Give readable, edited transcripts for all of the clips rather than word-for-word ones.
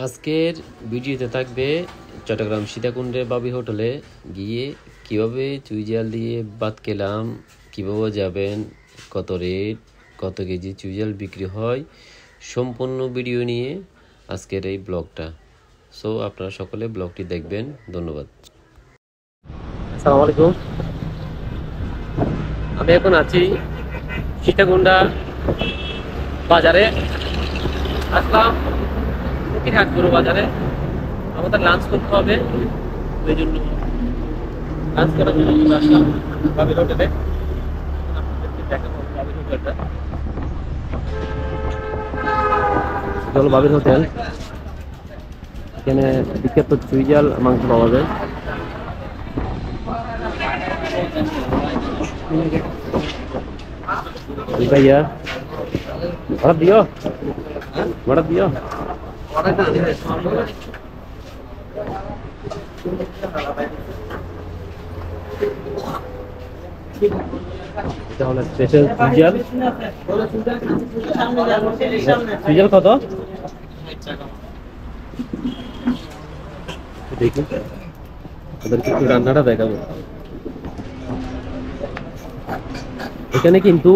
আজকের ভিডিওতে থাকবে চট্টগ্রাম সীতাকুণ্ডে বাবি হোটেলে গিয়ে কিভাবে চুই জাল দিয়ে ভাত খেলাম, কীভাবে যাবেন, কত রেট, কত কেজি চুই জাল বিক্রি হয়, সম্পূর্ণ ভিডিও নিয়ে আজকের এই ব্লগটা। সো আপনারা সকলে ব্লগটি দেখবেন। ধন্যবাদ। আসসালামু আলাইকুম। আমি এখন আছি সীতাকুণ্ডা বাজারে। আসলাম ফকিরহাট গরু বাজারে। আমাদের লাঞ্চ করতে হবে, ওই জন্য লাঞ্চ করার জন্য চলে আসলাম বাবির হোটেলে। আপনাদেরকে দেখাবো বাবির হোটেলটা। চলো বাবির হোটেল। এখানে বিখ্যাত চুই জাল মাংস পাওয়া যায়। ভাইয়া অর্ডার দিও, অর্ডার দিও। এটা হলো স্পেশাল চুই জাল। চুই জাল কত? দেখুন ওদেরকে একটু রান্নাটা দেখাবো। এখানে কিন্তু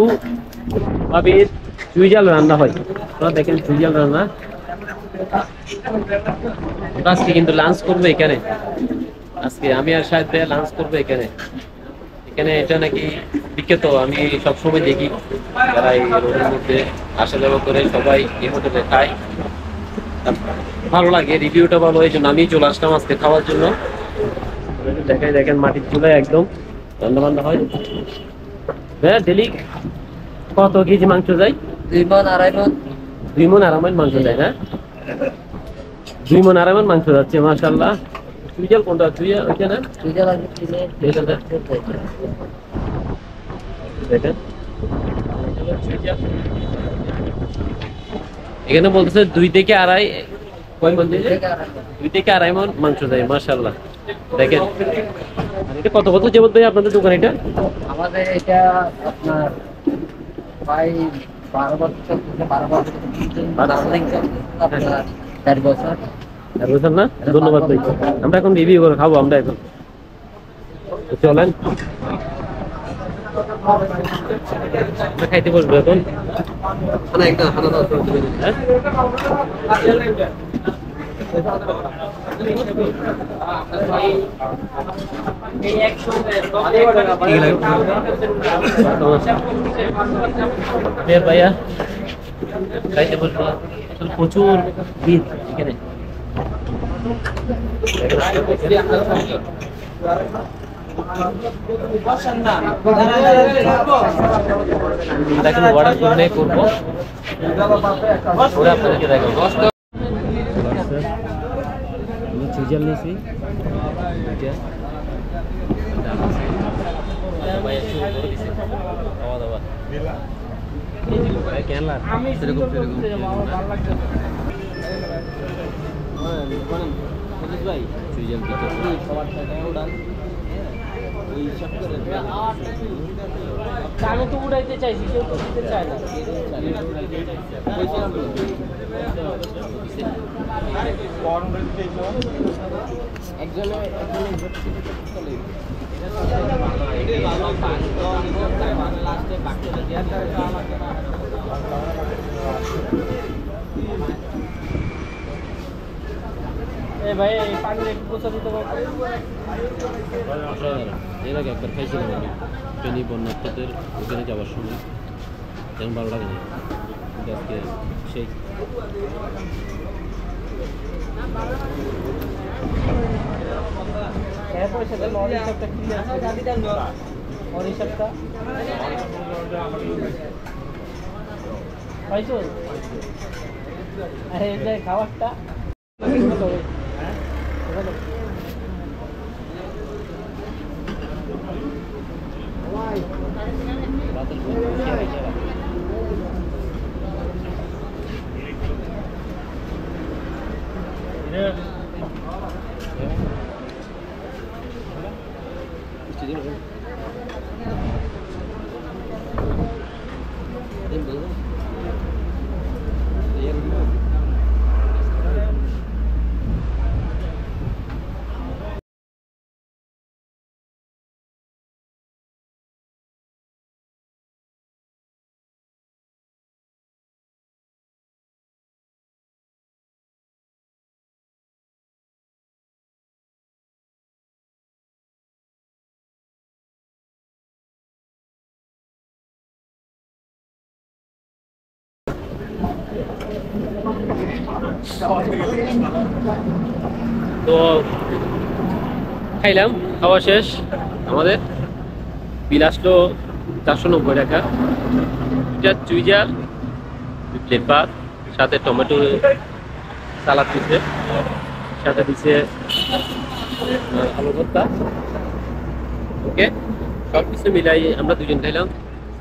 বাবির চুই জাল রান্না হয়। আপনারা দেখেন চুই জাল রান্না। আজকে কিন্তু লাঞ্চ করবে এখানে। আজকে আমি আর শাহেদ ভাইয়া লাঞ্চ করবো এখানে। এখানে এটা নাকি বিখ্যাত, আমি সবসময় দেখি যারা এই রোডের মধ্যে আসা যাওয়া করে সবাই এই হোটেলে খায়, ভালো লাগে, রিভিউটা ভালো, এই জন্য আমি চলে আসলাম আজকে খাওয়ার জন্য। দেখাই, দেখেন মাটির চুলায় একদম রান্না বান্না হয়। হ্যাঁ, ডেলি কত কেজি মাংস যায়? 2 মণ 2.5 মণ। 2 মণ 2.5 মণ মাংস যায় না? 2 মণ 2.5 মণ মাংস যাচ্ছে, মাশাআল্লাহ। চুই জাল কোনটা? চুই জাল ওইটা না? চুই জাল আগে কিনে দেখেন এখানে বলতেছে 2 থেকে 2.5, কয় মণ দিয়েছে? 2 থেকে 2.5 মণ মাংস যায়, মাশাআল্লাহ। দেখেন এটা কত কত যাবত ভাই আপনাদের দোকান? এটা আমাদের এটা আপনার প্রায় 12 বছর থেকে 12 বছর আপনার 4 বছর। বুঝলেন না? ধন্যবাদ ভাই। আমরা এখন রিভিউ করে খাবো। আমরা এখন চলেন আমরা খাইতে বসবো এখন। ভাইয়া খাইতে বসবো, প্রচুর ভিড় এখানে। দেখেন অর্ডার জন্য করবো, আপনাদেরকে দেখাবো। আমি চুই জাল নিয়েছি, খাওয়া দাওয়া কেন সেরকম ভাই চুই জাল আমি তো উড়াইতে চাইছি, কেউ তো দিতে চায় না। ভাই পানির একটু পোষা দিতে পারবো? এর আগে একবার খাইছিলাম আমি ফেনী বন্যার্থদের ওখানে যাওয়ার সময়, তেমন ভালো লাগে না। আজকে সেই পাইছো? খাবারটা তো খাইলাম, খাওয়া শেষ আমাদের। বিল আসলো 490 টাকা। এটা চুইজা, প্লেট ভাত, সাথে টমেটো সালাদ দিচ্ছে, সাথে দিচ্ছে আলু ভর্তা। ওকে, সব কিছু মিলাই আমরা দুজন খাইলাম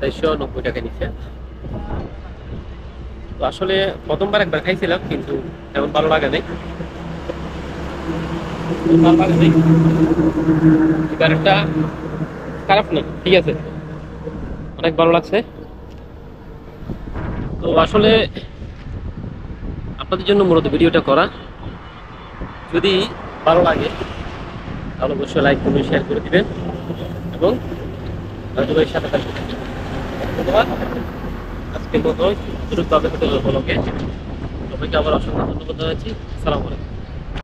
490 টাকা নিচ্ছে। তো আসলে প্রথমবার একবার খাইছিলাম, কিন্তু তেমন ভালো লাগে নাই। এবারটা খারাপ না, ঠিক আছে, অনেক ভালো লাগছে। তো আসলে আপনাদের জন্য মূলত ভিডিওটা করা। যদি ভালো লাগে তাহলে অবশ্যই লাইক কমেন্ট শেয়ার করে দিবেন এবং রাজুভাইয়ের সাথে থাকবেন। ধন্যবাদ। আজকের মতো দ্রুত হবে হোটেলের ব্লগে। সবাইকে আবার অসংখ্য ধন্যবাদ জানাচ্ছি। আসসালামু আলাইকুম।